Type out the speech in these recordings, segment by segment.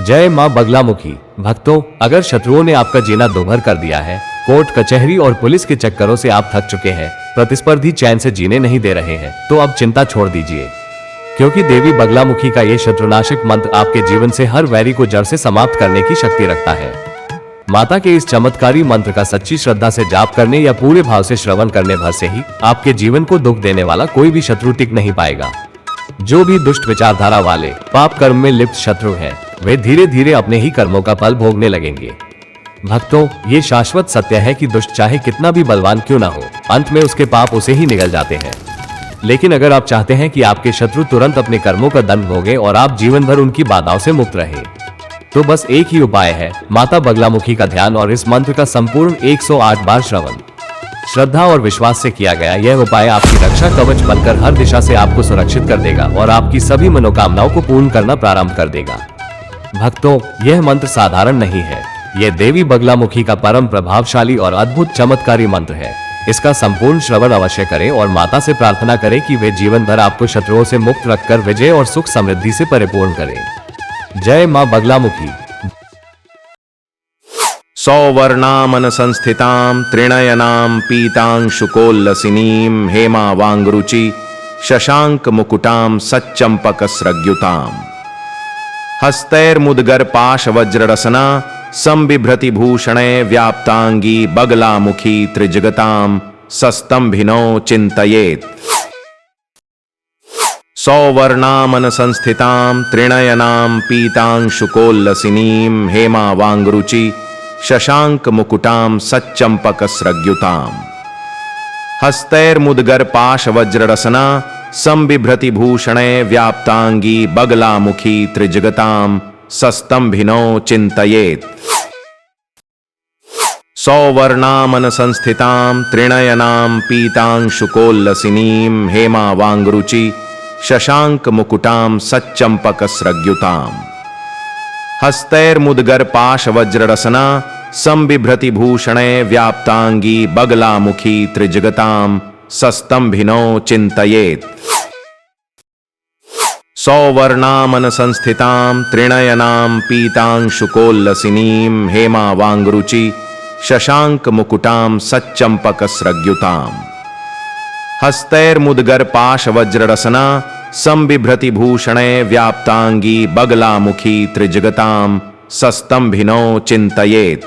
जय मां बगलामुखी। भक्तों, अगर शत्रुओं ने आपका जीना दोभर कर दिया है, कोर्ट कचहरी और पुलिस के चक्करों से आप थक चुके हैं, प्रतिस्पर्धी चैन से जीने नहीं दे रहे हैं, तो अब चिंता छोड़ दीजिए, क्योंकि देवी बगलामुखी का ये शत्रुनाशक मंत्र आपके जीवन से हर वैरी को जड़ से समाप्त करने की शक्ति रखता है। माता के इस चमत्कारी मंत्र का सच्ची श्रद्धा से जाप करने या पूरे भाव से श्रवण करने भर से ही आपके जीवन को दुख देने वाला कोई भी शत्रु टिक नहीं पाएगा। जो भी दुष्ट विचारधारा वाले पाप कर्म में लिप्त शत्रु हैं, वे धीरे धीरे अपने ही कर्मों का फल भोगने लगेंगे। भक्तों, ये शाश्वत सत्य है कि दुष्ट चाहे कितना भी बलवान क्यों ना हो, अंत में उसके पाप उसे ही निगल जाते हैं। लेकिन अगर आप चाहते हैं कि आपके शत्रु तुरंत अपने कर्मों का दंड भोगे और आप जीवन भर उनकी बाधाओं से मुक्त रहे, तो बस एक ही उपाय है, माता बगलामुखी का ध्यान और इस मंत्र का संपूर्ण 108 बार श्रवण। श्रद्धा और विश्वास से किया गया यह उपाय आपकी रक्षा कवच बनकर हर दिशा से आपको सुरक्षित कर देगा और आपकी सभी मनोकामनाओं को पूर्ण करना प्रारंभ कर देगा। भक्तों, यह मंत्र साधारण नहीं है, यह देवी बगलामुखी का परम प्रभावशाली और अद्भुत चमत्कारी मंत्र है। इसका संपूर्ण श्रवण अवश्य करें और माता से प्रार्थना करें कि वे जीवन भर आपको शत्रुओं से मुक्त रखकर विजय और सुख समृद्धि से परिपूर्ण करें। जय मां बगलामुखी। सौवर्णामन संस्थितां त्रिणयनां पीतांशुकोल्लसिनीं हेमावांगरुचि शशांक मुकुटां सच्चंपकस्रग्युताम् हस्तैर्मुद्गर पाशवज्ररसना संबिभ्रति भूषणे व्याप्तांगी बगलामुखी त्रिजगतां सस्तंभिनो चिंतयेत्। सौवर्णामन संस्थितां त्रिणयनां पीतांशुकोल्लसिनीं हेमावांगरुचि शशांक मुकुटां सच्चंपकस्रग्युताम् हस्तैर्मुद्गर पाशवज्ररसना संबिभ्रति भूषणे व्याप्तांगी बगलामुखी त्रिजगतां सस्तंभिनो चिंतयेत्। सौवर्णामन संस्थितां त्रिणयनां पीतांशुकोल्लसिनीं हेमावांगरुचि शशांक मुकुटां सच्चंपकस्रग्युताम् हस्तैर्मुद्गर पाशवज्ररसना संबिभ्रति भूषणे व्याप्तांगी बगलामुखी त्रिजगतां सस्तंभिनो चिंतयेत्। सौवर्णामन संस्थितां त्रिणयनां पीतांशुकोल्लसिनीं हेमावांगरुचि शशांक मुकुटां सच्चंपकस्रग्युताम् हस्तैर्मुद्गर पाशवज्ररसना संबिभ्रति भूषणे व्याप्तांगी बगलामुखी त्रिजगतां सस्तंभिनो चिंतयेत्।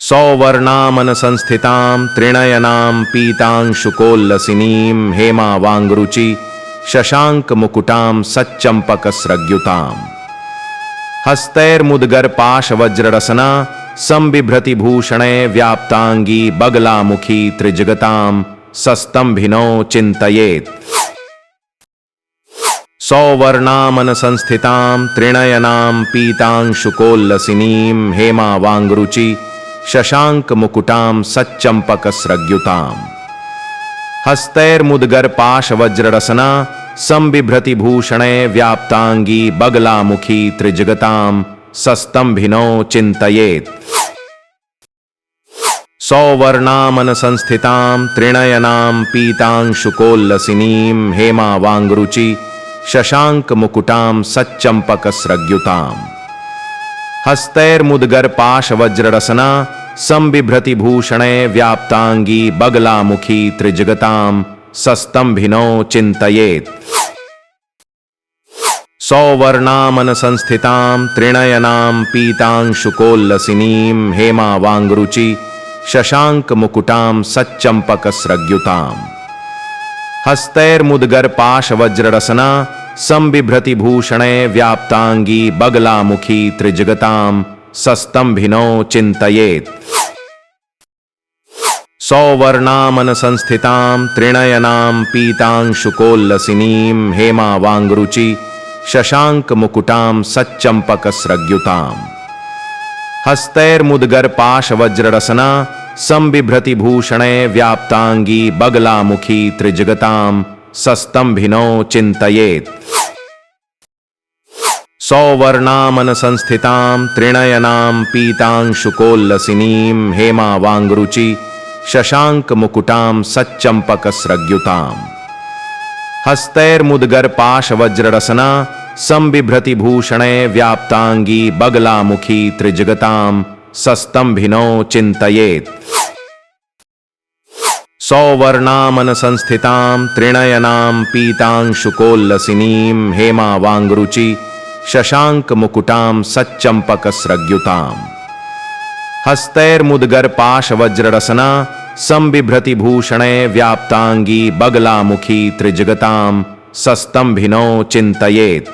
सौवर्णामन संस्थितां त्रिणयनां पीतांशुकोल्लसिनीं हेमावांगरुचि शशांक मुकुटां सच्चंपकस्रग्युताम् हस्तैर्मुद्गर पाशवज्ररसना संबिभ्रति भूषणे व्याप्तांगी बगलामुखी त्रिजगतां सस्तंभिनो चिंतयेत्। सौवर्णामन संस्थितां त्रिणयनां पीतांशुकोल्लसिनीं हेमावांगरुचि शशांक मुकुटां सच्चंपकस्रग्युताम् हस्तैर्मुद्गर पाशवज्ररसना संबिभ्रति भूषणे व्याप्तांगी बगलामुखी त्रिजगतां सस्तंभिनो चिंतयेत्। सौवर्णामन संस्थितां त्रिणयनां पीतांशुकोल्लसिनीं हेमावांगरुचि शशांक मुकुटां सच्चंपकस्रग्युताम् हस्तैर्मुद्गर पाशवज्ररसना संबिभ्रति भूषणे व्याप्तांगी बगलामुखी त्रिजगतां सस्तंभिनो चिंतयेत्। सौवर्णामन संस्थितां त्रिणयनां पीतांशुकोल्लसिनीं हेमावांगरुचि शशांक मुकुटां सच्चंपकस्रग्युताम् हस्तैर्मुद्गर पाशवज्ररसना संबिभ्रति भूषणे व्याप्तांगी बगलामुखी त्रिजगतां सस्तंभिनो चिंतयेत्। सौवर्णामन संस्थितां त्रिणयनां पीतांशुकोल्लसिनीं हेमावांगरुचि शशांक मुकुटां सच्चंपकस्रग्युताम् हस्तैर्मुद्गर पाशवज्ररसना संबिभ्रति भूषणे व्याप्तांगी बगलामुखी त्रिजगतां सस्तंभिनो चिंतयेत्। सौवर्णामन संस्थितां त्रिणयनां पीतांशुकोल्लसिनीं हेमावांगरुचि शशांक मुकुटां सच्चंपकस्रग्युताम् हस्तैर्मुद्गर पाशवज्ररसना संबिभ्रतिभूषणे व्याप्तांगी बगलामुखी त्रिजगतां सस्तंभिनो चिन्तयेत् सौवर्णामनसंस्थितां त्रिनयनां पीतांशुकोल्लसिनीं हेमावाङ्गरुचि शशाङ्कमुकुटां सच्चम्पकस्रग्युताम् हस्तैर्मुद्गरपाशवज्ररसना संबिभ्रतिभूषणे व्याप्तांगी बगलामुखी त्रिजगतां सस्तंभिनो चिन्तयेत्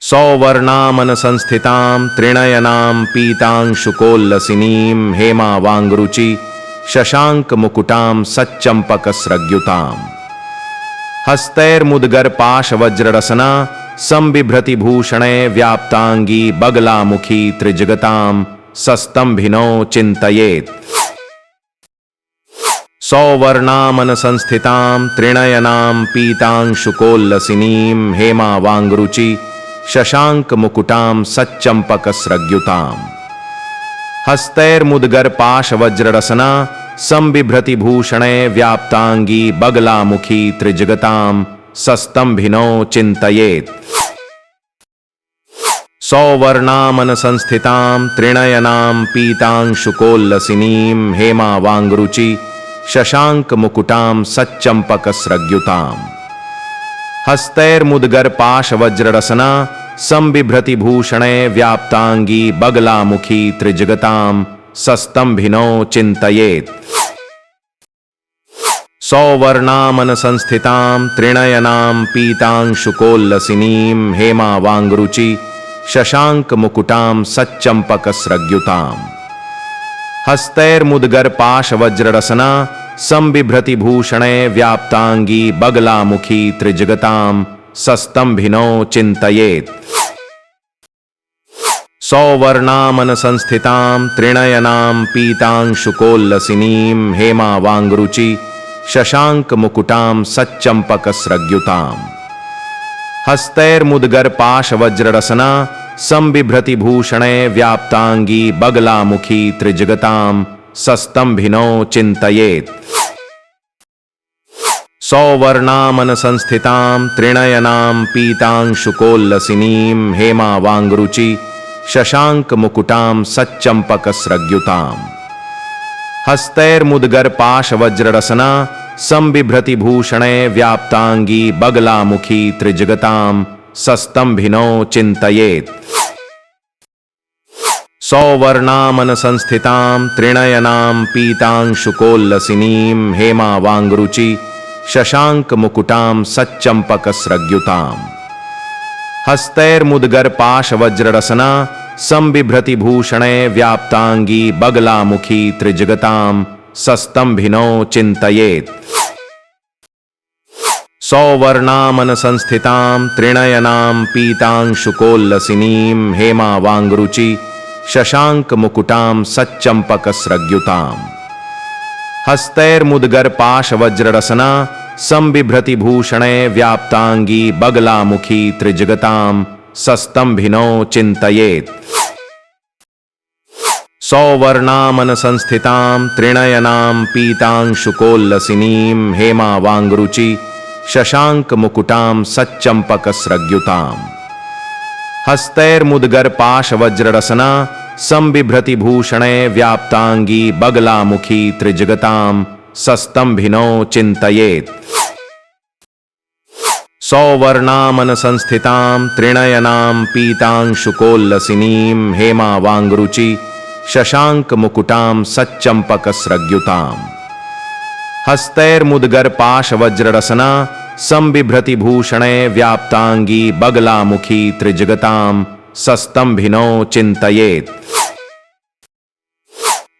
सौवर्णामनसंस्थितां त्रिनयनां पीतांशुकोल्लसिनीं हेमावाङ्गरुचि शशाङ्कमुकुटां सच्चम्पकस्रग्युताम् हस्तैर्मुद्गरपाशवज्ररसना संबिभ्रतिभूषणे व्याप्तांगी बगलामुखी त्रिजगतां सस्तंभिनो चिन्तयेत् सौवर्णामनसंस्थितां त्रिनयनां पीतांशुकोल्लसिनीं हेमावाङ्गरुचि शशाङ्कमुकुटां सच्चम्पकस्रग्युताम् हस्तैर्मुद्गरपाशवज्ररसना संबिभ्रतिभूषणे व्याप्तांगी बगलामुखी त्रिजगतां सस्तंभिनो चिन्तयेत् सौवर्णामनसंस्थितां त्रिनयनां पीतांशुकोल्लसिनीं हेमावाङ्गरुचि शशाङ्कमुकुटां सच्चम्पकस्रग्युताम् हस्तैर्मुद्गरपाशवज्ररसना संबिभ्रतिभूषणे व्याप्तांगी बगलामुखी त्रिजगतां सस्तंभिनो चिन्तयेत् सौवर्णामनसंस्थितां त्रिनयनां पीतांशुकोल्लसिनीं हेमावाङ्गरुचि शशाङ्कमुकुटां सच्चम्पकस्रग्युताम् हस्तैर्मुद्गरपाशवज्ररसना संबिभ्रतिभूषणे व्याप्तांगी बगलामुखी त्रिजगतां सस्तंभिनो चिन्तयेत् सौवर्णामनसंस्थितां त्रिनयनां पीतांशुकोल्लसिनीं हेमावाङ्गरुचि शशाङ्कमुकुटां सच्चम्पकस्रग्युताम् हस्तैर्मुद्गरपाशवज्ररसना संबिभ्रतिभूषणे व्याप्तांगी बगलामुखी त्रिजगतां सस्तंभिनो चिन्तयेत् सौवर्णामनसंस्थितां त्रिनयनां पीतांशुकोल्लसिनीं हेमावाङ्गरुचि शशाङ्कमुकुटां सच्चम्पकस्रग्युताम् हस्तैर्मुद्गरपाशवज्ररसना संबिभ्रतिभूषणे व्याप्तांगी बगलामुखी त्रिजगतां सस्तंभिनो चिन्तयेत् सौवर्णामनसंस्थितां त्रिनयनां पीतांशुकोल्लसिनीं हेमावाङ्गरुचि शशाङ्कमुकुटां सच्चम्पकस्रग्युताम् हस्तैर्मुद्गरपाशवज्ररसना संबिभ्रतिभूषणे व्याप्तांगी बगलामुखी त्रिजगतां सस्तंभिनो चिन्तयेत् सौवर्णामनसंस्थितां त्रिनयनां पीतांशुकोल्लसिनीं हेमावाङ्गरुचि शशाङ्कमुकुटां सच्चम्पकस्रग्युताम् हस्तैर्मुद्गरपाशवज्ररसना संबिभ्रतिभूषणे व्याप्तांगी बगलामुखी त्रिजगतां सस्तंभिनो चिन्तयेत् सौवर्णामनसंस्थितां त्रिनयनां पीतांशुकोल्लसिनीं हेमावाङ्गरुचि शशाङ्कमुकुटां सच्चम्पकस्रग्युताम् हस्तैर्मुद्गरपाशवज्ररसना संबिभ्रतिभूषणे व्याप्तांगी बगलामुखी त्रिजगतां सस्तंभिनो चिन्तयेत् सौवर्णामनसंस्थितां त्रिनयनां पीतांशुकोल्लसिनीं हेमावाङ्गरुचि शशाङ्कमुकुटां सच्चम्पकस्रग्युताम् हस्तैर्मुद्गरपाशवज्ररसना संबिभ्रतिभूषणे व्याप्तांगी बगलामुखी त्रिजगतां सस्तंभिनो चिन्तयेत्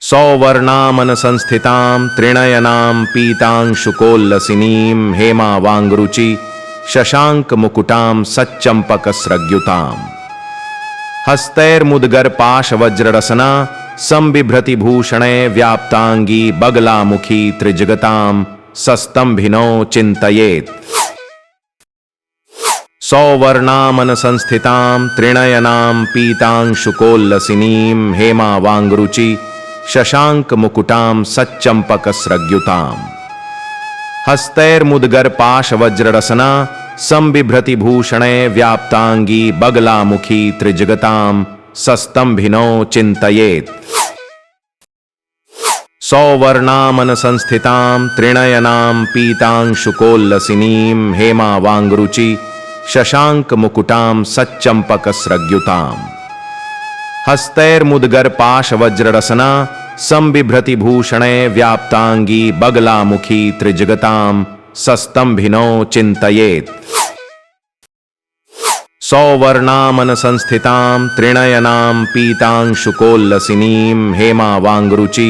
सौवर्णामनसंस्थितां त्रिनयनां पीतांशुकोल्लसिनीं हेमावाङ्गरुचि शशाङ्कमुकुटां सच्चम्पकस्रग्युताम् हस्तैर्मुद्गरपाशवज्ररसना संबिभ्रतिभूषणे व्याप्तांगी बगलामुखी त्रिजगतां सस्तंभिनो चिन्तयेत् सौवर्णामनसंस्थितां त्रिनयनां पीतांशुकोल्लसिनीं हेमावाङ्गरुचि शशाङ्कमुकुटां सच्चम्पकस्रग्युताम् हस्तैर्मुद्गरपाशवज्ररसना संबिभ्रतिभूषणे व्याप्तांगी बगलामुखी त्रिजगतां सस्तंभिनो चिन्तयेत् सौवर्णामनसंस्थितां त्रिणयनां पीतांशुकोल्लसिनीं हेमावाङ्गरुचि शशाङ्कमुकुटां सच्चम्पकस्रग्युताम् हस्तैर्मुद्गरपाशवज्ररसना संबिभ्रतिभूषणे व्याप्तांगी बगलामुखी त्रिजगतां सस्तंभिनो चिन्तयेत् सौवर्णामनसंस्थितां त्रिणयनां पीतांशुकोल्लसिनीं हेमावाङ्गरुचि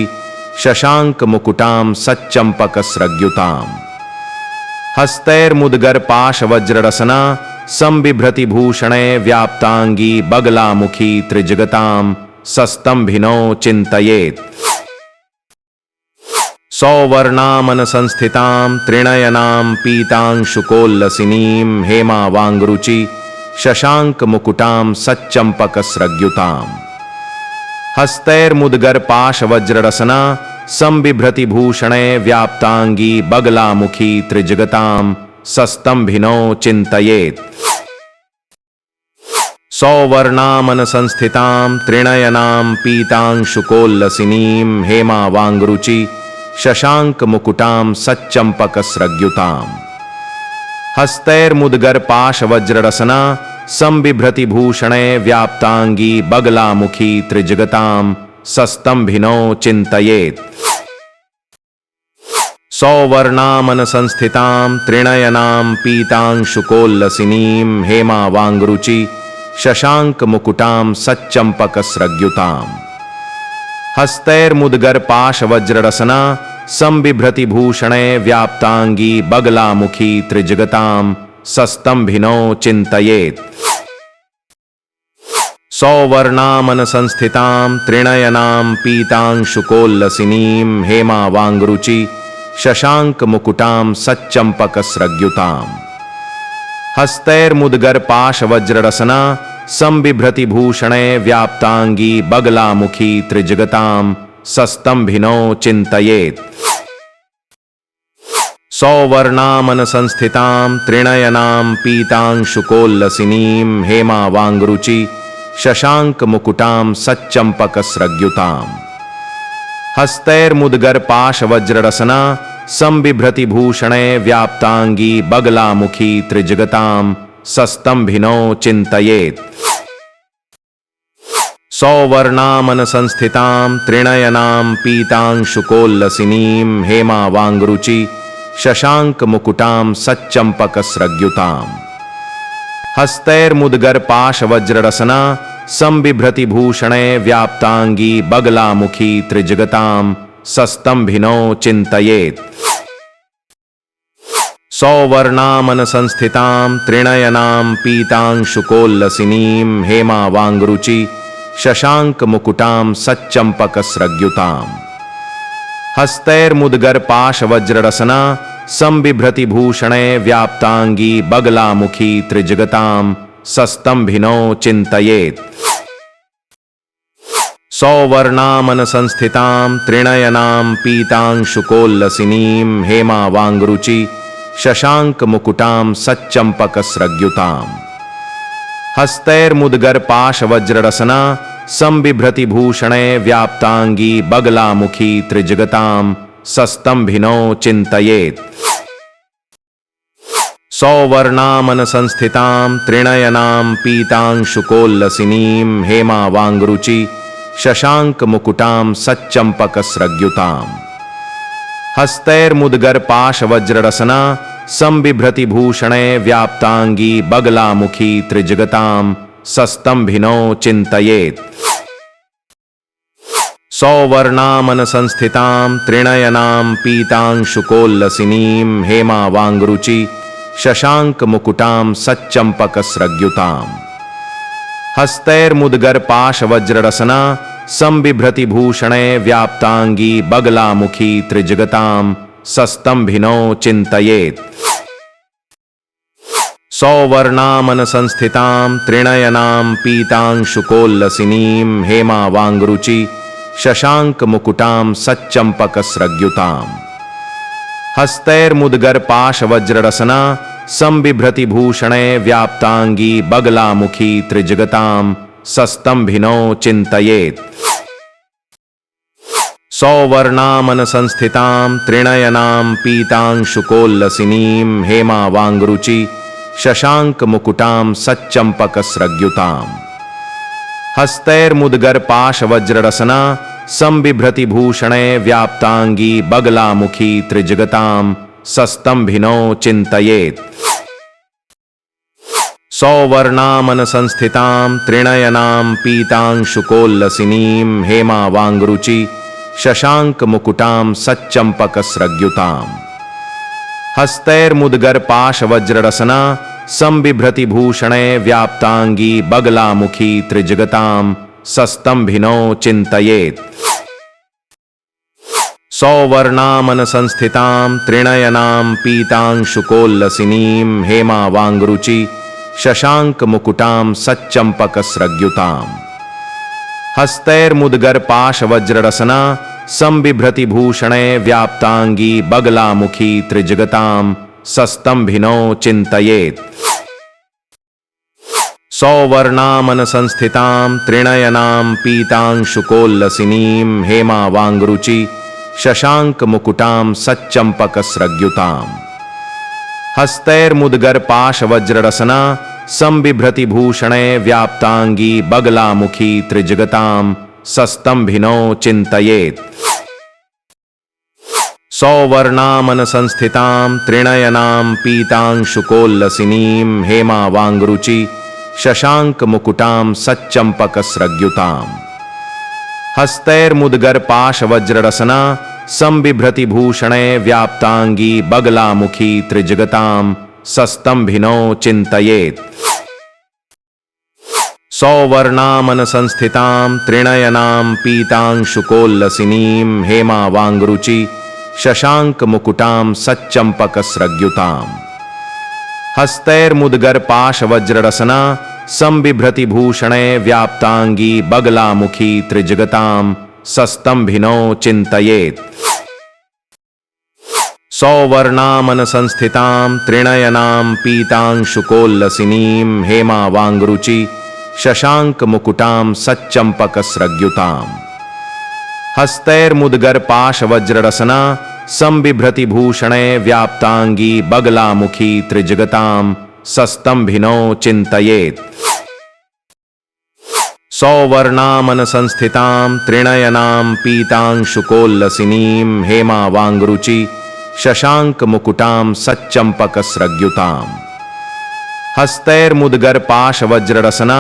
शशाङ्कमुकुटां सच्चम्पकस्रग्युताम् हस्तैर्मुद्गरपाशवज्ररसना संबिभ्रतिभूषणे व्याप्तांगी बगलामुखी त्रिजगतां सस्तंभिनो चिन्तयेत् सौवर्णामनसंस्थितां त्रिणयनां पीतांशुकोल्लसिनीं हेमावाङ्गरुचि शशाङ्कमुकुटां सच्चम्पकस्रग्युताम् हस्तैर्मुद्गरपाशवज्ररसना संबिभ्रतिभूषणे व्याप्तांगी बगलामुखी त्रिजगतां सस्तंभिनो चिन्तयेत् सौवर्णामनसंस्थितां त्रिणयनां पीतांशुकोल्लसिनीं हेमावाङ्गरुचि शशाङ्कमुकुटां सच्चम्पकस्रग्युताम् हस्तैर्मुद्गरपाशवज्ररसना संबिभ्रतिभूषणे व्याप्तांगी बगलामुखी त्रिजगतां सस्तंभिनो चिन्तयेत् सौवर्णामनसंस्थितां त्रिणयनां पीतांशुकोल्लसिनीं हेमावाङ्गरुचि शशाङ्कमुकुटां सच्चम्पकस्रग्युताम् हस्तैर्मुद्गरपाशवज्ररसना संबिभ्रतिभूषणे व्याप्तांगी बगलामुखी त्रिजगतां सस्तंभिनो चिन्तयेत् सौवर्णामनसंस्थितां त्रिणयनां पीतांशुकोल्लसिनीं हेमावाङ्गरुचि शशाङ्कमुकुटां सच्चम्पकस्रग्युताम् हस्तैर्मुद्गरपाशवज्ररसना संबिभ्रतिभूषणे व्याप्तांगी बगलामुखी त्रिजगतां सस्तंभिनो चिन्तयेत् सौवर्णामनसंस्थितां त्रिणयनां पीतांशुकोल्लसिनीं हेमावाङ्गरुचि शशाङ्कमुकुटां सच्चम्पकस्रग्युताम् हस्तैर्मुद्गरपाशवज्ररसना संबिभ्रतिभूषणे व्याप्तांगी बगलामुखी त्रिजगतां सस्तंभिनो चिन्तयेत् सौवर्णामनसंस्थितां त्रिणयनां पीतांशुकोल्लसिनीं हेमावाङ्गरुचि शशाङ्कमुकुटां सच्चम्पकस्रग्युताम् हस्तैर्मुद्गरपाशवज्ररसना संबिभ्रतिभूषणे व्याप्तांगी बगलामुखी त्रिजगतां सस्तंभिनो चिन्तयेत् सौवर्णामनसंस्थितां त्रिणयनां पीतांशुकोल्लसिनीं हेमावाङ्गरुचि शशाङ्कमुकुटां सच्चम्पकस्रग्युताम् हस्तैर्मुद्गरपाशवज्ररसना संबिभ्रतिभूषणे व्याप्तांगी बगलामुखी त्रिजगतां सस्तंभिनो चिन्तयेत् सौवर्णामनसंस्थितां त्रिणयनां पीतांशुकोल्लसिनीं हेमावाङ्गरुचि शशाङ्कमुकुटां सच्चम्पकस्रग्युताम् हस्तैर्मुद्गरपाशवज्ररसना संबिभ्रतिभूषणे व्याप्तांगी बगलामुखी त्रिजगतां सस्तंभिनो चिन्तयेत् सौवर्णामनसंस्थितां त्रिणयनां पीतांशुकोल्लसिनीं हेमावाङ्गरुचि शशाङ्कमुकुटां सच्चम्पकस्रग्युताम् हस्तैर्मुद्गरपाशवज्ररसना संबिभ्रतिभूषणे व्याप्तांगी बगलामुखी त्रिजगतां सस्तंभिनो चिन्तयेत् सौवर्णामनसंस्थितां त्रिणयनां पीतांशुकोल्लसिनीं हेमावाङ्गरुचि शशाङ्कमुकुटां सच्चम्पकस्रग्युताम् हस्तैर्मुद्गरपाशवज्ररसना संबिभ्रतिभूषणे व्याप्तांगी बगलामुखी त्रिजगतां सस्तंभिनो चिन्तयेत् सौवर्णामनसंस्थितां त्रिणयनां पीतांशुकोल्लसिनीं हेमावाङ्गरुचि शशाङ्कमुकुटां सच्चम्पकस्रग्युताम् हस्तैर्मुद्गरपाशवज्ररसना संबिभ्रतिभूषणे व्याप्तांगी बगलामुखी त्रिजगतां सस्तंभिनो चिन्तयेत् सौवर्णामनसंस्थितां त्रिणयनां पीतांशुकोल्लसिनीं हेमावाङ्गरुचि शशाङ्कमुकुटां सच्चम्पकस्रग्युताम् हस्तैर्मुद्गरपाशवज्ररसना संबिभ्रतिभूषणे व्याप्तांगी बगलामुखी त्रिजगतां सस्तंभिनो चिन्तयेत् सौवर्णामनसंस्थितां त्रिणयनां पीतांशुकोल्लसिनीं हेमावाङ्गरुचि शशाङ्कमुकुटां सच्चम्पकस्रग्युताम् हस्तैर्मुद्गरपाशवज्ररसना संबिभ्रतिभूषणे व्याप्तांगी बगलामुखी त्रिजगतां सस्तंभिनो चिन्तयेत् सौवर्णामनसंस्थितां त्रिणयनां पीतांशुकोल्लसिनीं हेमावाङ्गरुचि शशाङ्कमुकुटां सच्चम्पकस्रग्युताम् हस्तैर्मुद्गरपाशवज्ररसना संबिभ्रतिभूषणे व्याप्तांगी बगलामुखी त्रिजगतां सस्तंभिनो चिन्तयेत् सौवर्णामनसंस्थितां त्रिणयनां पीतांशुकोल्लसिनीं हेमावाङ्गरुचि शशाङ्कमुकुटां सच्चम्पकस्रग्युताम् हस्तैर्मुद्गरपाशवज्ररसना संबिभ्रतिभूषणे व्याप्तांगी बगलामुखी त्रिजगतां सस्तंभिनो चिन्तयेत् सौवर्णामनसंस्थितां त्रिणयनां पीतांशुकोल्लसिनीं हेमावाङ्गरुचि शशाङ्कमुकुटां सच्चम्पकस्रग्युताम् हस्तैर्मुद्गरपाशवज्ररसना संबिभ्रतिभूषणे व्याप्तांगी बगलामुखी त्रिजगतां सस्तंभिनो चिन्तयेत् सौवर्णामनसंस्थितां त्रिणयनां पीतांशुकोल्लसिनीं हेमावाङ्गरुचि शशाङ्कमुकुटां सच्चम्पकस्रग्युताम् हस्तैर्मुद्गरपाशवज्ररसना संबिभ्रतिभूषणे व्याप्तांगी बगलामुखी त्रिजगतां सस्तंभिनो चिन्तयेत् सौवर्णामनसंस्थितां त्रिणयनां पीतांशुकोल्लसिनीं हेमावाङ्गरुचि शशाङ्कमुकुटां सच्चम्पकस्रग्युताम् हस्तैर्मुद्गरपाशवज्ररसना संबिभ्रतिभूषणे व्याप्तांगी बगलामुखी त्रिजगतां सस्तंभिनो चिन्तयेत् सौवर्णामनसंस्थितां त्रिणयनां पीतांशुकोल्लसिनीं हेमावाङ्गरुचि शशाङ्कमुकुटां सच्चम्पकस्रग्युताम् हस्तैर्मुद्गरपाशवज्ररसना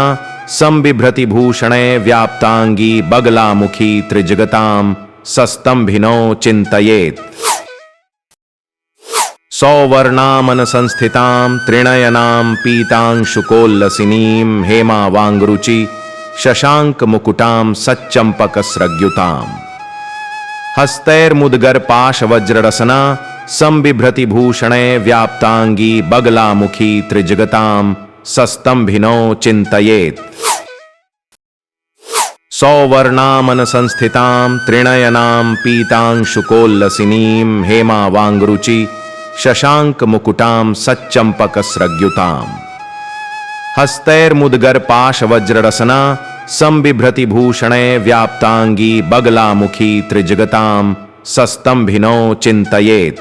संबिभ्रतिभूषणे व्याप्तांगी बगलामुखी त्रिजगतां सस्तंभिनो चिन्तयेत् सौवर्णामनसंस्थितां त्रिणयनां पीतांशुकोल्लसिनीं हेमावाङ्गरुचि शशाङ्कमुकुटां सच्चम्पकस्रग्युताम् हस्तैर्मुद्गरपाशवज्ररसना संबिभ्रतिभूषणे व्याप्तांगी बगलामुखी त्रिजगतां सस्तंभिनो चिन्तयेत् सौवर्णामनसंस्थितां त्रिणयनां पीतांशुकोल्लसिनीं हेमावाङ्गरुचि शशाङ्कमुकुटां सच्चम्पकस्रग्युताम् हस्तैर्मुद्गरपाशवज्ररसना संबिभ्रतिभूषणे व्याप्तांगी बगलामुखी त्रिजगतां सस्तंभिनो चिन्तयेत्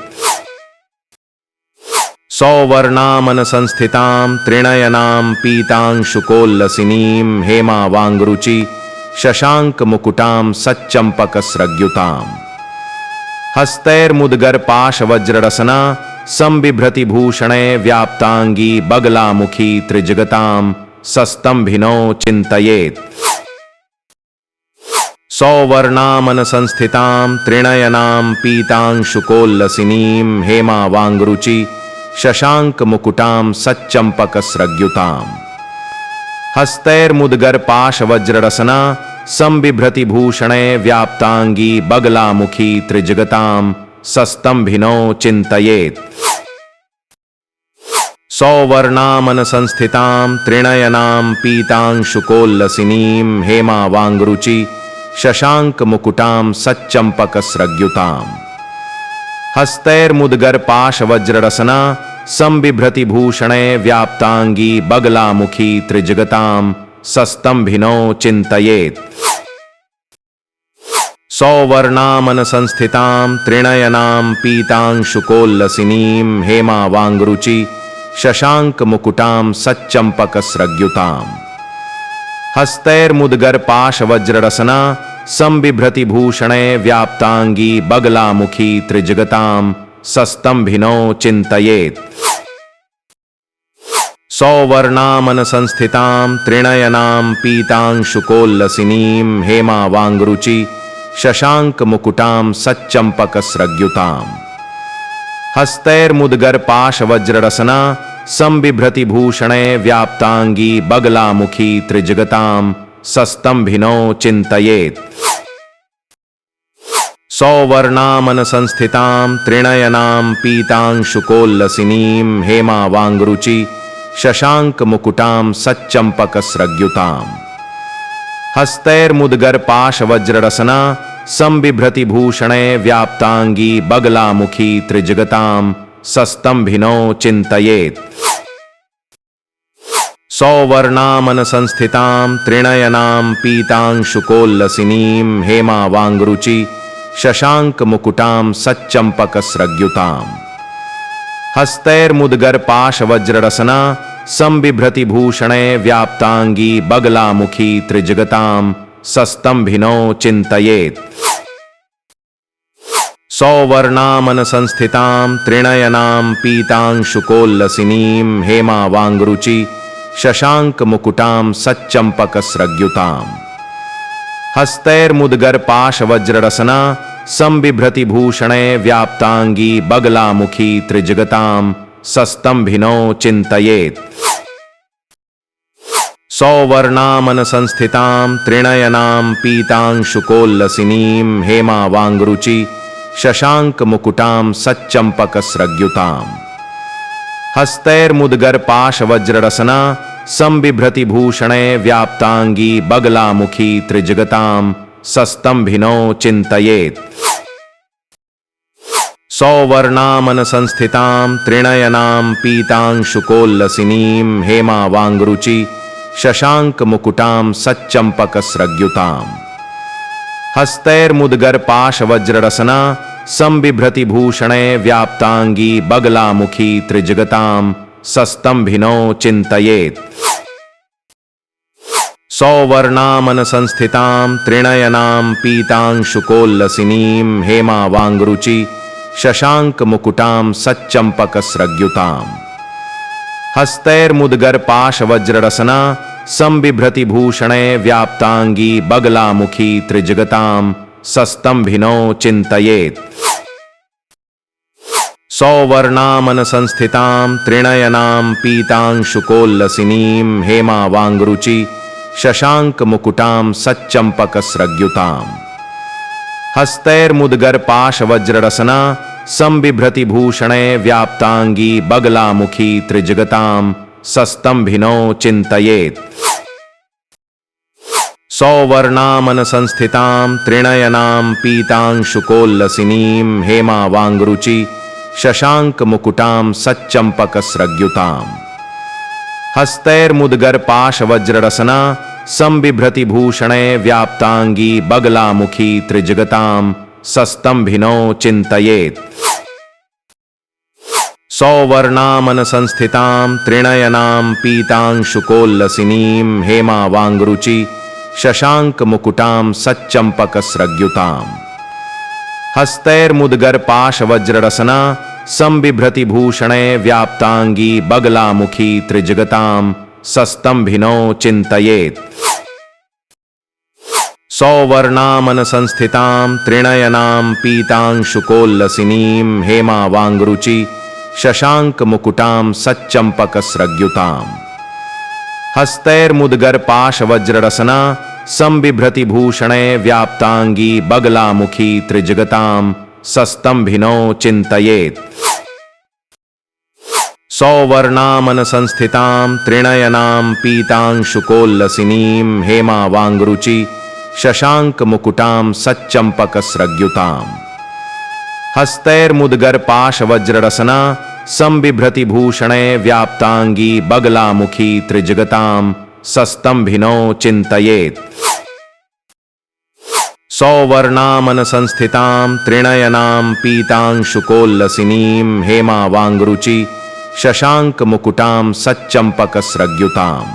सौवर्णामनसंस्थितां त्रिणयनां पीतांशुकोल्लसिनीं हेमावाङ्गरुचि शशाङ्कमुकुटां सच्चम्पकस्रग्युताम् हस्तैर्मुद्गरपाशवज्ररसना संबिभ्रतिभूषणे व्याप्तांगी बगलामुखी त्रिजगतां सस्तंभिनो चिन्तयेत् सौवर्णामनसंस्थितां त्रिणयनां पीतांशुकोल्लसिनीं हेमावाङ्गरुचि शशाङ्कमुकुटां सच्चम्पकस्रग्युताम् हस्तैर्मुद्गरपाशवज्ररसना संबिभ्रतिभूषणे व्याप्तांगी बगलामुखी त्रिजगतां सस्तंभिनो चिन्तयेत् सौवर्णामनसंस्थितां त्रिणयनां पीतांशुकोल्लसिनीं हेमावाङ्गरुचि शशाङ्कमुकुटां सच्चम्पकस्रग्युताम् हस्तैर्मुद्गरपाशवज्ररसना संबिभ्रतिभूषणे व्याप्तांगी बगलामुखी त्रिजगतां सस्तंभिनो चिन्तयेत् सौवर्णामनसंस्थितां त्रिनयनां पीतांशुकोल्लसिनीं हेमावाङ्गरुचि शशाङ्कमुकुटां सच्चम्पकस्रग्युताम् हस्तैर्मुद्गरपाशवज्ररसना संबिभ्रतिभूषणे व्याप्तांगी बगलामुखी त्रिजगतां सस्तंभिनो चिन्तयेत् सौवर्णामनसंस्थितां त्रिनयनां पीतांशुकोल्लसिनीं हेमावाङ्गरुचि शशाङ्कमुकुटां सच्चम्पकस्रग्युताम् हस्तैर्मुद्गरपाशवज्ररसना संबिभ्रतिभूषणे व्याप्तांगी बगलामुखी त्रिजगतां सस्तंभिनो चिन्तयेत् सौवर्णामनसंस्थितां त्रिनयनां पीतांशुकोल्लसिनीं हेमावाङ्गरुचि शशाङ्कमुकुटां सच्चम्पकस्रग्युताम् हस्तैर्मुद्गरपाशवज्ररसना संबिभ्रतिभूषणे व्याप्तांगी बगलामुखी त्रिजगतां सस्तंभिनो चिन्तयेत् सौवर्णामनसंस्थितां त्रिनयनां पीतांशुकोल्लसिनीं हेमावाङ्गरुचि शशाङ्कमुकुटां सच्चम्पकस्रग्युताम् हस्तैर्मुद्गरपाशवज्ररसना संबिभ्रतिभूषणे व्याप्तांगी बगलामुखी त्रिजगतां सस्तंभिनो चिन्तयेत् सौवर्णामनसंस्थितां त्रिनयनां पीतांशुकोल्लसिनीं हेमावाङ्गरुचि शशाङ्कमुकुटां सच्चम्पकस्रग्युताम् हस्तैर्मुद्गरपाशवज्ररसना संबिभ्रतिभूषणे व्याप्तांगी बगलामुखी त्रिजगतां सस्तंभिनो चिन्तयेत् सौवर्णामनसंस्थितां त्रिनयनां पीतांशुकोल्लसिनीं हेमावाङ्गरुचि शशाङ्कमुकुटां सच्चम्पकस्रग्युताम् हस्तैर्मुद्गरपाशवज्ररसना संबिभ्रतिभूषणे व्याप्तांगी बगलामुखी त्रिजगतां सस्तंभिनो चिन्तयेत् सौवर्णामनसंस्थितां त्रिनयनां पीतांशुकोल्लसिनीं हेमावाङ्गरुचि शशाङ्कमुकुटां सच्चम्पकस्रग्युताम् हस्तैर्मुद्गरपाशवज्ररसना संबिभ्रतिभूषणे व्याप्तांगी बगलामुखी त्रिजगतां सस्तंभिनो चिन्तयेत् सौवर्णामनसंस्थितां त्रिनयनां पीतांशुकोल्लसिनीं हेमावाङ्गरुचि शशाङ्कमुकुटां सच्चम्पकस्रग्युताम् हस्तैर्मुद्गरपाशवज्ररसना संबिभ्रतिभूषणे व्याप्तांगी बगलामुखी त्रिजगतां सस्तंभिनो चिन्तयेत् सौवर्णामनसंस्थितां त्रिनयनां पीतांशुकोल्लसिनीं हेमावाङ्गरुचि शशाङ्कमुकुटां सच्चम्पकस्रग्युताम् हस्तैर्मुद्गरपाशवज्ररसना संबिभ्रतिभूषणे व्याप्तांगी बगलामुखी त्रिजगतां सस्तंभिनो चिन्तयेत् सौवर्णामनसंस्थितां त्रिनयनां पीतांशुकोल्लसिनीं हेमावाङ्गरुचि शशाङ्कमुकुटां सच्चम्पकस्रग्युताम् हस्तैर्मुद्गरपाशवज्ररसना संबिभ्रतिभूषणे व्याप्तांगी बगलामुखी त्रिजगतां सस्तंभिनो चिन्तयेत् सौवर्णामनसंस्थितां त्रिनयनां पीतांशुकोल्लसिनीं हेमावाङ्गरुचि शशाङ्कमुकुटां सच्चम्पकस्रग्युताम् हस्तैर्मुद्गरपाशवज्ररसना संबिभ्रतिभूषणे व्याप्तांगी बगलामुखी त्रिजगतां सस्तंभिनो चिन्तयेत् सौवर्णामनसंस्थितां त्रिनयनां पीतांशुकोल्लसिनीं हेमावाङ्गरुचि शशाङ्कमुकुटां सच्चम्पकस्रग्युताम् हस्तैर्मुद्गरपाशवज्ररसना संबिभ्रतिभूषणे व्याप्तांगी बगलामुखी त्रिजगतां सस्तंभिनो चिन्तयेत् सौवर्णामनसंस्थितां त्रिनयनां पीतांशुकोल्लसिनीं हेमावाङ्गरुचि शशाङ्कमुकुटां सच्चम्पकस्रग्युताम् हस्तैर्मुद्गरपाशवज्ररसना संबिभ्रतिभूषणे व्याप्तांगी बगलामुखी त्रिजगतां सस्तंभिनो चिन्तयेत् सौवर्णामनसंस्थितां त्रिनयनां पीतांशुकोल्लसिनीं हेमावाङ्गरुचि शशाङ्कमुकुटां सच्चम्पकस्रग्युताम्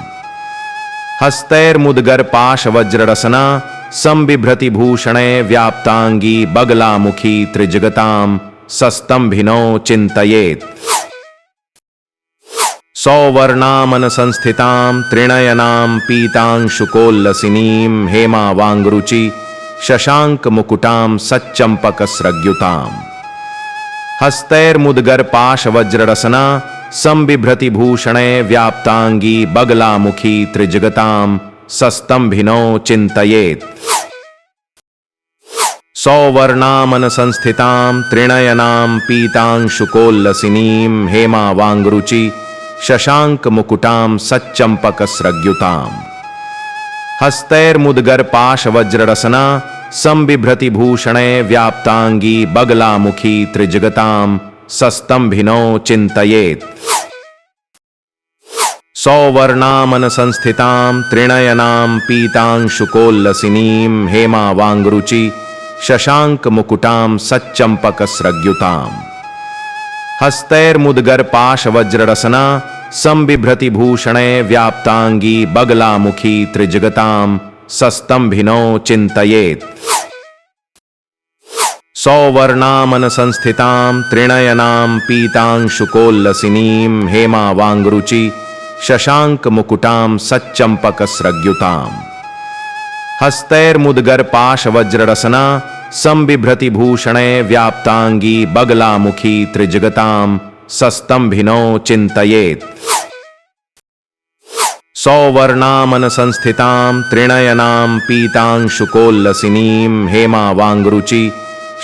हस्तैर्मुद्गरपाशवज्ररसना संबिभ्रतिभूषणे व्याप्तांगी बगलामुखी त्रिजगतां सस्तंभिनो चिन्तयेत् सौवर्णामनसंस्थितां त्रिनयनां पीतांशुकोल्लसिनीं हेमावाङ्गरुचि शशाङ्कमुकुटां सच्चम्पकस्रग्युताम् हस्तैर्मुद्गरपाशवज्ररसना संबिभ्रतिभूषणे व्याप्तांगी बगलामुखी त्रिजगतां सस्तंभिनो चिन्तयेत् सौवर्णामनसंस्थितां त्रिनयनां पीतांशुकोल्लसिनीं हेमावाङ्गरुचि शशाङ्कमुकुटां सच्चम्पकस्रग्युताम् हस्तैर्मुद्गरपाशवज्ररसना संबिभ्रतिभूषणे व्याप्तांगी बगलामुखी त्रिजगतां सस्तंभिनो चिन्तयेत् सौवर्णामनसंस्थितां त्रिनयनां पीतांशुकोल्लसिनीं हेमावाङ्गरुचि शशाङ्कमुकुटां सच्चम्पकस्रग्युताम् हस्तैर्मुद्गरपाशवज्ररसना संबिभ्रतिभूषणे व्याप्तांगी बगलामुखी त्रिजगतां सस्तंभिनो चिन्तयेत् सौवर्णामनसंस्थितां त्रिनयनां पीतांशुकोल्लसिनीं हेमावाङ्गरुचि शशाङ्कमुकुटां सच्चम्पकस्रग्युताम् हस्तैर्मुद्गरपाशवज्ररसना संबिभ्रतिभूषणे व्याप्तांगी बगलामुखी त्रिजगतां सस्तंभिनो चिन्तयेत् सौवर्णामनसंस्थितां त्रिनयनां पीतांशुकोल्लसिनीं हेमावाङ्गरुचि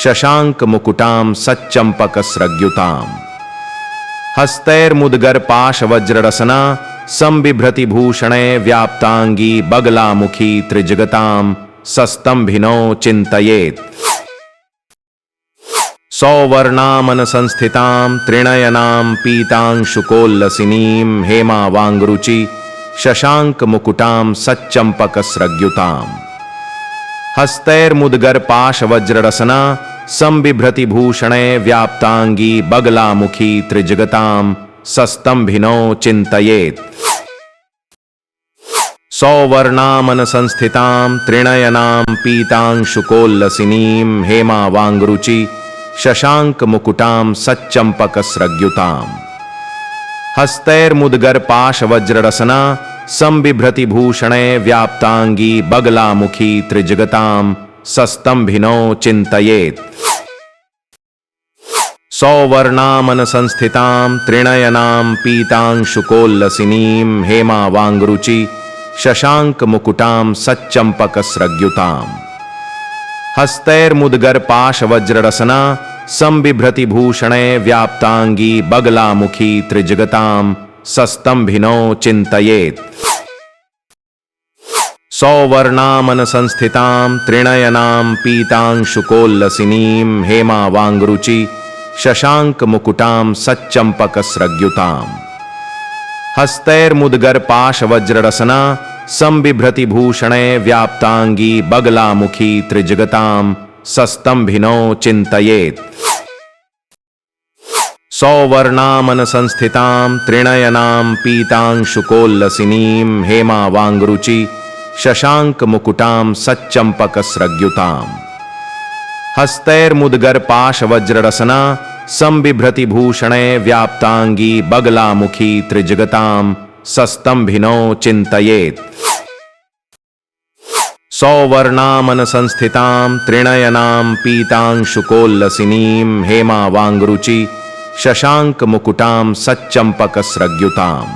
शशाङ्कमुकुटां सच्चम्पकस्रग्युताम् हस्तैर्मुद्गरपाशवज्ररसना संबिभ्रतिभूषणे व्याप्तांगी बगलामुखी त्रिजगतां सस्तंभिनो चिन्तयेत् सौवर्णामनसंस्थितां त्रिनयनां पीतांशुकोल्लसिनीं हेमावाङ्गरुचि शशाङ्कमुकुटां सच्चम्पकस्रग्युताम् हस्तैर्मुद्गरपाशवज्ररसना संबिभ्रतिभूषणे व्याप्तांगी बगलामुखी त्रिजगतां सस्तंभिनो चिन्तयेत् सौवर्णामनसंस्थितां त्रिनयनां पीतांशुकोल्लसिनीं हेमावाङ्गरुचि शशाङ्कमुकुटां सच्चम्पकस्रग्युताम् हस्तैर्मुद्गरपाशवज्ररसना संबिभ्रतिभूषणे व्याप्तांगी बगलामुखी त्रिजगतां सस्तंभिनो चिन्तयेत् सौवर्णामनसंस्थितां त्रिनयनां पीतांशुकोल्लसिनीं हेमावाङ्गरुचि शशाङ्कमुकुटां सच्चम्पकस्रग्युताम् हस्तैर्मुद्गरपाशवज्ररसना संबिभ्रतिभूषणे व्याप्तांगी बगलामुखी त्रिजगतां सस्तंभिनो चिन्तयेत् सौवर्णामनसंस्थितां त्रिनयनां पीतांशुकोल्लसिनीं हेमावाङ्गरुचि शशाङ्कमुकुटां सच्चम्पकस्रग्युताम् हस्तैर्मुद्गरपाशवज्ररसना संबिभ्रतिभूषणे व्याप्तांगी बगलामुखी त्रिजगतां सस्तंभिनो चिन्तयेत् सौवर्णामनसंस्थितां त्रिनयनां पीतांशुकोल्लसिनीं हेमावाङ्गरुचि शशाङ्कमुकुटां सच्चम्पकस्रग्युताम् हस्तैर्मुद्गरपाशवज्ररसना संबिभ्रतिभूषणे व्याप्तांगी बगलामुखी त्रिजगतां सस्तंभिनो चिन्तयेत् सौवर्णामनसंस्थितां त्रिनयनां पीतांशुकोल्लसिनीं हेमावाङ्गरुचि शशाङ्कमुकुटां सच्चम्पकस्रग्युताम्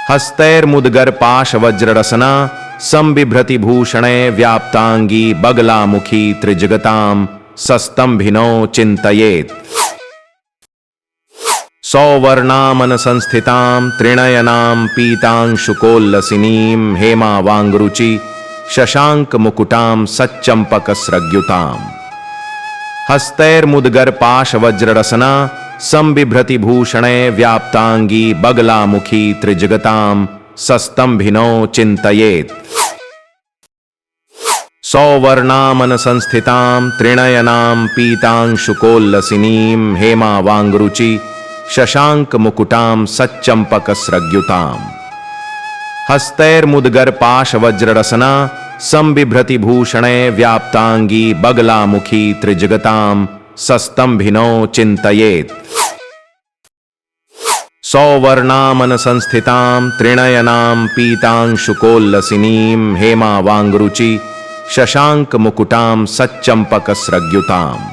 हस्तैर्मुद्गरपाशवज्ररसना संबिभ्रतिभूषणे व्याप्तांगी बगलामुखी त्रिजगतां सस्तंभिनो चिन्तयेत् सौवर्णामनसंस्थितां त्रिनयनां पीतांशुकोल्लसिनीं हेमावाङ्गरुचि शशाङ्कमुकुटां सच्चम्पकस्रग्युताम् हस्तैर्मुद्गरपाशवज्ररसना संबिभ्रतिभूषणे व्याप्तांगी बगलामुखी त्रिजगतां सस्तंभिनो चिन्तयेत् सौवर्णामनसंस्थितां त्रिनयनां पीतांशुकोल्लसिनीं हेमावाङ्गरुचि शशाङ्कमुकुटां सच्चम्पकस्रग्युताम् हस्तैर्मुद्गरपाशवज्ररसना संबिभ्रतिभूषणे व्याप्तांगी बगलामुखी त्रिजगतां सस्तंभिनो चिन्तयेत् सौवर्णामनसंस्थितां त्रिनयनां पीतांशुकोल्लसिनीं हेमावाङ्गरुचि शशाङ्कमुकुटां सच्चम्पकस्रग्युताम्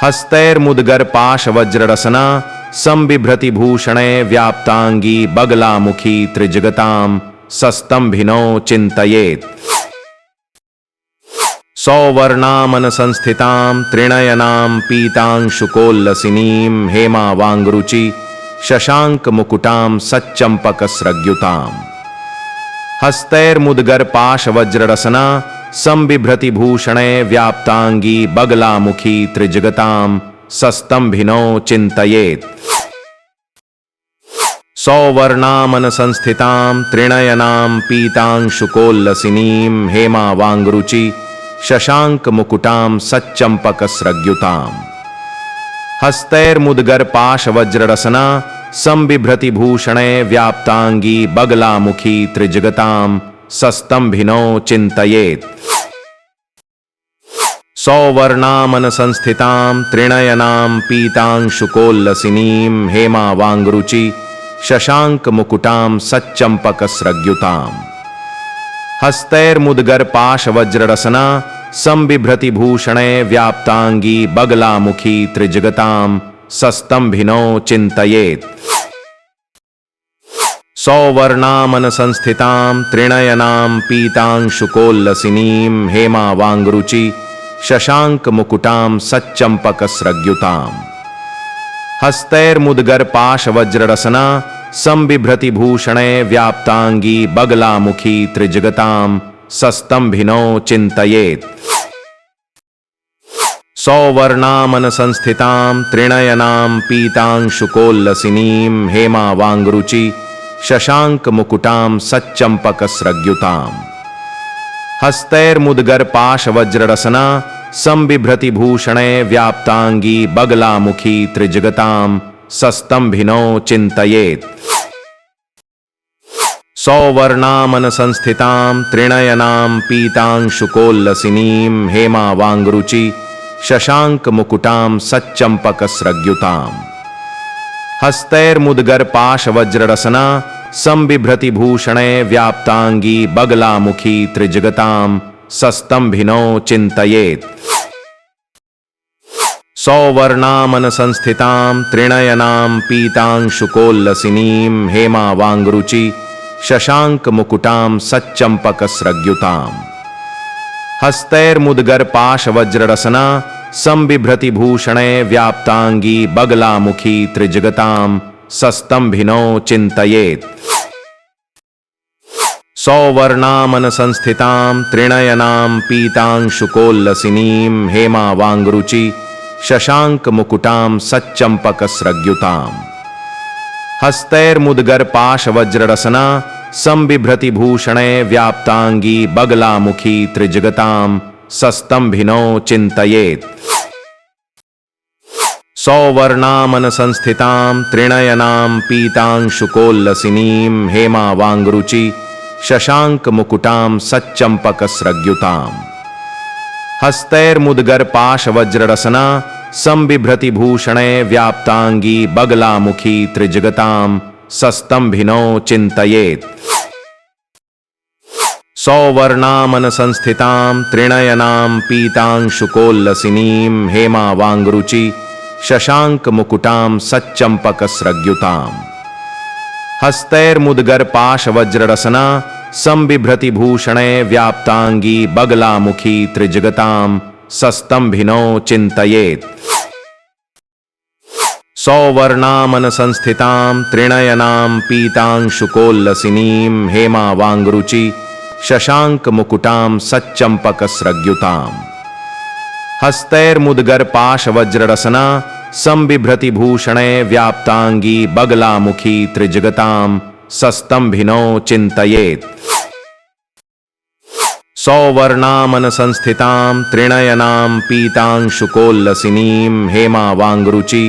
हस्तैर्मुद्गरपाशवज्ररसना संबिभ्रतिभूषणे व्याप्तांगी बगलामुखी त्रिजगतां सस्तंभिनो चिन्तयेत् सौवर्णामनसंस्थितां त्रिनयनां पीतांशुकोल्लसिनीं हेमावाङ्गरुचि शशाङ्कमुकुटां सच्चम्पकस्रग्युताम् हस्तैर्मुद्गरपाशवज्ररसना संबिभ्रतिभूषणे व्याप्तांगी बगलामुखी त्रिजगतां सस्तंभिनो चिन्तयेत् सौवर्णामनसंस्थितां त्रिनयनां पीतांशुकोल्लसिनीं हेमावाङ्गरुचि शशाङ्कमुकुटां सच्चम्पकस्रग्युताम् हस्तैर्मुद्गरपाशवज्ररसना संबिभ्रतिभूषणे व्याप्तांगी बगलामुखी त्रिजगतां सस्तंभिनो चिन्तयेत् सौवर्णामनसंस्थितां त्रिनयनां पीतांशुकोल्लसिनीं हेमावाङ्गरुचि शशाङ्कमुकुटां सच्चम्पकस्रग्युताम् हस्तैर्मुद्गरपाशवज्ररसना संबिभ्रतिभूषणे व्याप्तांगी बगलामुखी त्रिजगतां सस्तंभिनो चिन्तयेत् सौवर्णामनसंस्थितां त्रिनयनां पीतांशुकोल्लसिनीं हेमावाङ्गरुचि शशाङ्कमुकुटां सच्चम्पकस्रग्युताम् हस्तैर्मुद्गरपाशवज्ररसना संबिभ्रतिभूषणे व्याप्तांगी बगलामुखी त्रिजगतां सस्तंभिनो चिन्तयेत् सौवर्णामनसंस्थितां त्रिनयनां पीतांशुकोल्लसिनीं हेमावाङ्गरुचि शशाङ्कमुकुटां सच्चम्पकस्रग्युताम् हस्तैर्मुद्गरपाशवज्ररसना संबिभ्रतिभूषणे व्याप्तांगी बगलामुखी त्रिजगतां सस्तंभिनो चिन्तयेत् सौवर्णामनसंस्थितां त्रिनयनां पीतांशुकोल्लसिनीं हेमावाङ्गरुचि शशाङ्कमुकुटां सच्चम्पकस्रग्युताम् हस्तैर्मुद्गरपाशवज्ररसना संबिभ्रतिभूषणे व्याप्तांगी बगलामुखी त्रिजगतां सस्तंभिनो चिन्तयेत् सौवर्णामनसंस्थितां त्रिनयनां पीतांशुकोल्लसिनीं हेमावाङ्गरुचि शशाङ्कमुकुटां सच्चम्पकस्रग्युताम् हस्तैर्मुद्गरपाशवज्ररसना संबिभ्रतिभूषणे व्याप्तांगी बगलामुखी त्रिजगतां सस्तंभिनो चिन्तयेत् सौवर्णामनसंस्थितां त्रिनयनां पीतांशुकोल्लसिनीं हेमावाङ्गरुचि शशाङ्कमुकुटां सच्चम्पकस्रग्युताम् हस्तैर्मुद्गरपाशवज्ररसना संबिभ्रतिभूषणे व्याप्तांगी बगलामुखी त्रिजगतां सस्तंभिनो चिन्तयेत् सौवर्णामनसंस्थितां त्रिनयनां पीतांशुकोल्लसिनीं हेमावाङ्गरुचि शशाङ्कमुकुटां सच्चम्पकस्रग्युताम् हस्तैर्मुद्गरपाशवज्ररसना संबिभ्रतिभूषणे व्याप्तांगी बगलामुखी त्रिजगतां सस्तंभिनो चिन्तयेत् सौवर्णामनसंस्थितां त्रिनयनां पीतांशुकोल्लसिनीं हेमावाङ्गरुचि शशाङ्कमुकुटां सच्चम्पकस्रग्युताम् हस्तैर्मुद्गरपाशवज्ररसना संबिभ्रतिभूषणे व्याप्तांगी बगलामुखी त्रिजगतां सस्तंभिनो चिन्तयेत् सौवर्णामनसंस्थितां त्रिनयनां पीतांशुकोल्लसिनीं हेमावाङ्गरुचि शशाङ्कमुकुटां सच्चम्पकस्रग्युताम् हस्तैर्मुद्गरपाशवज्ररसना संबिभ्रतिभूषणे व्याप्तांगी बगलामुखी त्रिजगतां सस्तंभिनो चिन्तयेत् सौवर्णामनसंस्थितां त्रिणयनां पीतांशुकोल्लसिनीं हेमावाङ्गरुचि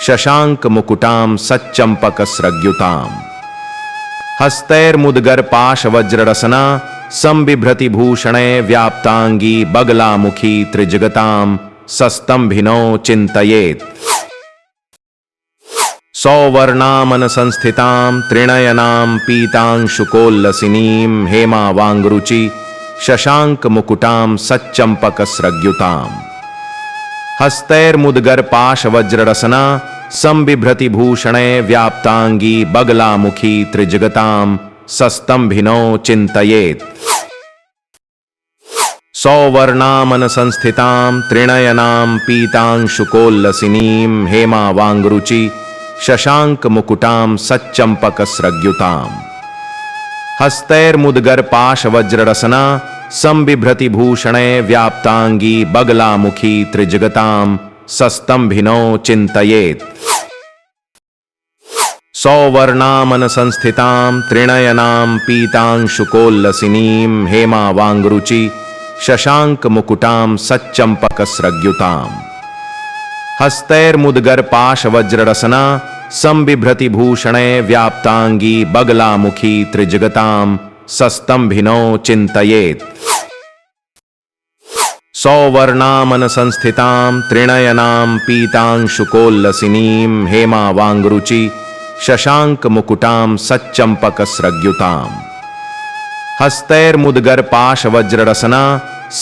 शशाङ्कमुकुटां सच्चम्पकस्रग्युताम् हस्तैर्मुद्गरपाशवज्ररसना संबिभ्रतिभूषणे व्याप्तांगी बगलामुखी त्रिजगतां सस्तंभिनो चिन्तयेत् सौवर्णामनसंस्थितां त्रिणयनां पीतांशुकोल्लसिनीं हेमावाङ्गरुचि शशाङ्कमुकुटां सच्चम्पकस्रग्युताम् हस्तैर्मुद्गरपाशवज्ररसना संबिभ्रतिभूषणे व्याप्तांगी बगलामुखी त्रिजगतां सस्तंभिनो चिन्तयेत् सौवर्णामनसंस्थितां त्रिणयनां पीतांशुकोल्लसिनीं हेमावाङ्गरुचि शशाङ्कमुकुटां सच्चम्पकस्रग्युताम् हस्तैर्मुद्गरपाशवज्ररसना संबिभ्रतिभूषणे व्याप्तांगी बगलामुखी त्रिजगतां सस्तंभिनो चिन्तयेत् सौवर्णामनसंस्थितां त्रिणयनां पीतांशुकोल्लसिनीं हेमावाङ्गरुचि शशाङ्कमुकुटां सच्चम्पकस्रग्युताम् हस्तैर्मुद्गरपाशवज्ररसना संबिभ्रतिभूषणे व्याप्तांगी बगलामुखी त्रिजगतां सस्तंभिनो चिन्तयेत् सौवर्णामनसंस्थितां त्रिणयनां पीतांशुकोल्लसिनीं हेमावाङ्गरुचि शशाङ्कमुकुटां सच्चम्पकस्रग्युताम् हस्तैर्मुद्गरपाशवज्ररसना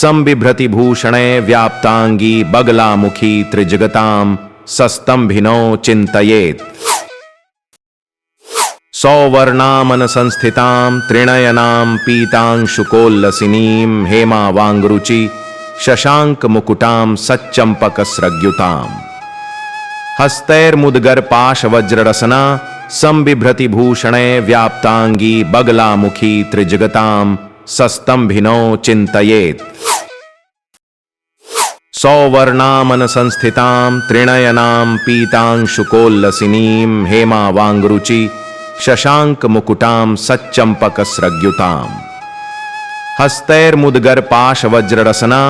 संबिभ्रतिभूषणे व्याप्तांगी बगलामुखी त्रिजगतां सस्तंभिनो चिन्तयेत् सौवर्णामनसंस्थितां त्रिणयनां पीतांशुकोल्लसिनीं हेमावाङ्गरुचि शशाङ्कमुकुटां सच्चम्पकस्रग्युताम् हस्तैर्मुद्गरपाशवज्ररसना संबिभ्रतिभूषणे व्याप्तांगी बगलामुखी त्रिजगतां सस्तंभिनो चिन्तयेत् सौवर्णामनसंस्थितां त्रिणयनां पीतांशुकोल्लसिनीं हेमावाङ्गरुचि शशाङ्कमुकुटां सच्चम्पकस्रग्युताम् हस्तैर्मुद्गरपाशवज्ररसना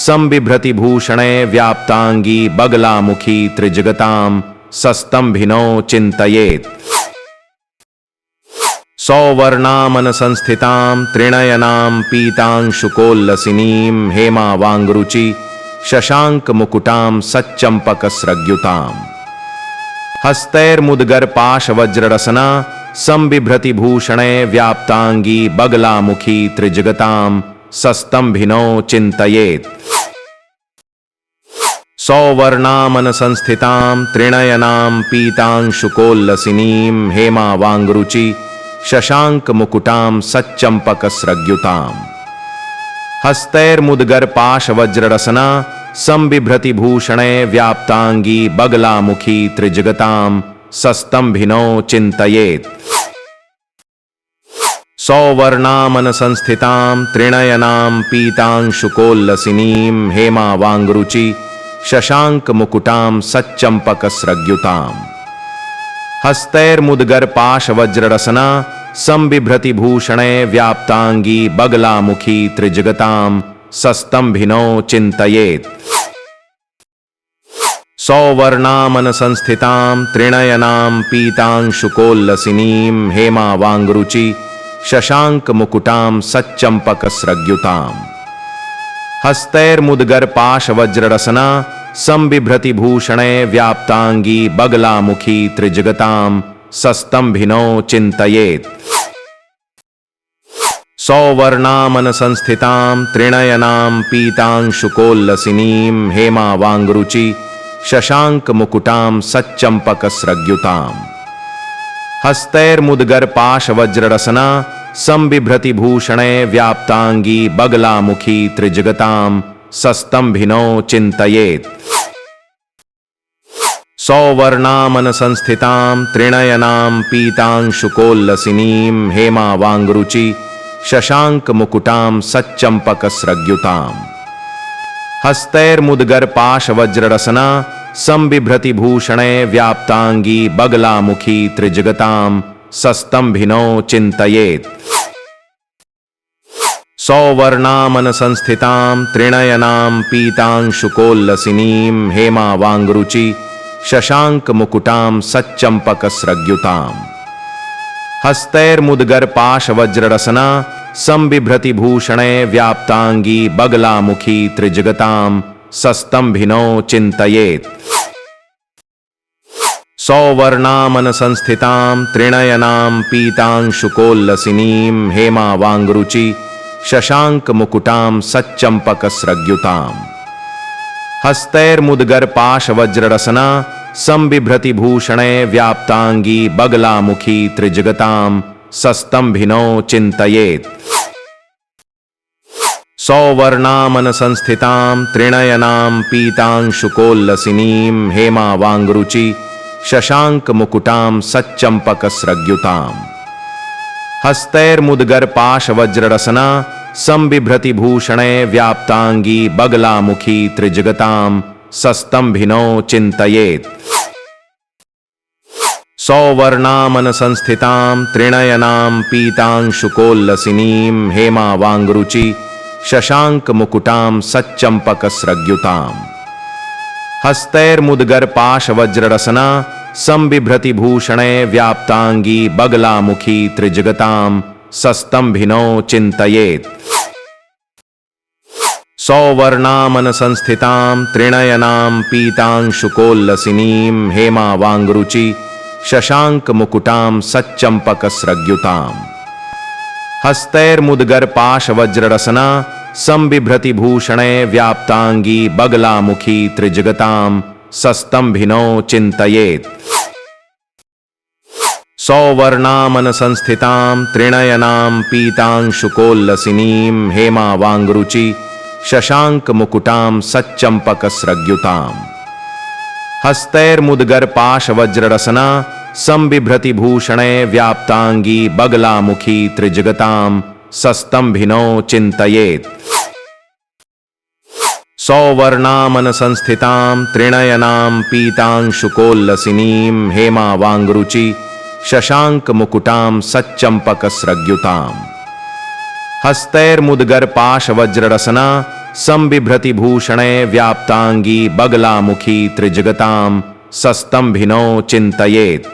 संबिभ्रतिभूषणे व्याप्तांगी बगलामुखी त्रिजगतां सस्तंभिनो चिन्तयेत् सौवर्णामनसंस्थितां त्रिणयनां पीतांशुकोल्लसिनीं हेमावाङ्गरुचि शशाङ्कमुकुटां सच्चम्पकस्रग्युताम् हस्तैर्मुद्गरपाशवज्ररसना संबिभ्रतिभूषणे व्याप्तांगी बगलामुखी त्रिजगतां सस्तंभिनो चिन्तयेत् सौवर्णामनसंस्थितां त्रिणयनां पीतांशुकोल्लसिनीं हेमावाङ्गरुचि शशाङ्कमुकुटां सच्चम्पकस्रग्युताम् हस्तैर्मुद्गरपाशवज्ररसना संबिभ्रतिभूषणे व्याप्तांगी बगलामुखी त्रिजगतां सस्तंभिनो चिन्तयेत् सौवर्णामनसंस्थितां त्रिणयनां पीतांशुकोल्लसिनीं हेमावाङ्गरुचि शशाङ्कमुकुटां सच्चम्पकस्रग्युताम् हस्तैर्मुद्गरपाशवज्ररसना संबिभ्रतिभूषणे व्याप्तांगी बगलामुखी त्रिजगतां सस्तंभिनो चिन्तयेत् सौवर्णामनसंस्थितां त्रिणयनां पीतांशुकोल्लसिनीं हेमावाङ्गरुचि शशाङ्कमुकुटां सच्चम्पकस्रग्युताम् हस्तैर्मुद्गरपाशवज्ररसना संबिभ्रतिभूषणे व्याप्तांगी बगलामुखी त्रिजगतां सस्तंभिनो चिन्तयेत् सौवर्णामनसंस्थितां त्रिणयनां पीतांशुकोल्लसिनीं हेमावाङ्गरुचि शशाङ्कमुकुटां सच्चम्पकस्रग्युताम् हस्तैर्मुद्गरपाशवज्ररसना संबिभ्रतिभूषणे व्याप्तांगी बगलामुखी त्रिजगतां सस्तंभिनो चिन्तयेत् सौवर्णामनसंस्थितां त्रिणयनां पीतांशुकोल्लसिनीं हेमावाङ्गरुचि शशाङ्कमुकुटां सच्चम्पकस्रग्युताम् हस्तैर्मुद्गरपाशवज्ररसना संबिभ्रति भूषणे व्याप्तांगी बगलामुखी त्रिजगतां सस्तंभिनो चिंतयेत् सौवर्णामन संस्थितां त्रिणयनां पीतांशुकोल्लसिनीं हेमावांगरुचि शशांक मुकुटां सच्चंपकस्रग्युताम् हस्तैर्मुद्गर पाशवज्ररसना संबिभ्रति भूषणे व्याप्तांगी बगलामुखी त्रिजगतां सस्तंभिनो चिंतयेत् सौवर्णामन संस्थितां त्रिणयनां पीतांशुकोल्लसिनीं हेमावांगरुचि शशांक मुकुटां सच्चंपकस्रग्युताम् हस्तैर्मुद्गर पाशवज्ररसना संबिभ्रति भूषणे व्याप्तांगी बगलामुखी त्रिजगतां सस्तंभिनो चिंतयेत् सौवर्णामन संस्थितां त्रिणयनां पीतांशुकोल्लसिनीं हेमावांगरुचि शशांक मुकुटां सच्चंपकस्रग्युताम् हस्तैर्मुद्गर पाशवज्ररसना संबिभ्रति भूषणे व्याप्तांगी बगलामुखी त्रिजगतां सस्तंभिनो चिंतयेत् सौवर्णामन संस्थितां त्रिणयनां पीतांशुकोल्लसिनीं हेमावांगरुचि शशांक मुकुटां सच्चंपकस्रग्युताम् हस्तैर्मुद्गर पाशवज्ररसना संबिभ्रति भूषणे व्याप्तांगी बगलामुखी त्रिजगतां सस्तंभिनो चिंतयेत् सौवर्णामन संस्थितां त्रिणयनां पीतांशुकोल्लसिनीं हेमावांगरुचि शशांक मुकुटां सच्चंपकस्रग्युताम् हस्तैर्मुद्गर पाशवज्ररसना संबिभ्रति भूषणे व्याप्तांगी बगलामुखी त्रिजगतां सस्तंभिनो चिंतयेत् सौवर्णामन संस्थितां त्रिणयनां पीतांशुकोल्लसिनीं हेमावांगरुचि शशांक मुकुटां सच्चंपकस्रग्युताम् हस्तैर्मुद्गर पाशवज्ररसना संबिभ्रति भूषणे व्याप्तांगी बगलामुखी त्रिजगतां सस्तंभिनो चिंतयेत् सौवर्णामन संस्थितां त्रिणयनां पीतांशुकोल्लसिनीं हेमावांगरुचि शशांक मुकुटां सच्चंपकस्रग्युताम् हस्तैर्मुद्गर पाशवज्ररसना संबिभ्रति भूषणे व्याप्तांगी बगलामुखी त्रिजगतां सस्तंभिनो चिंतयेत्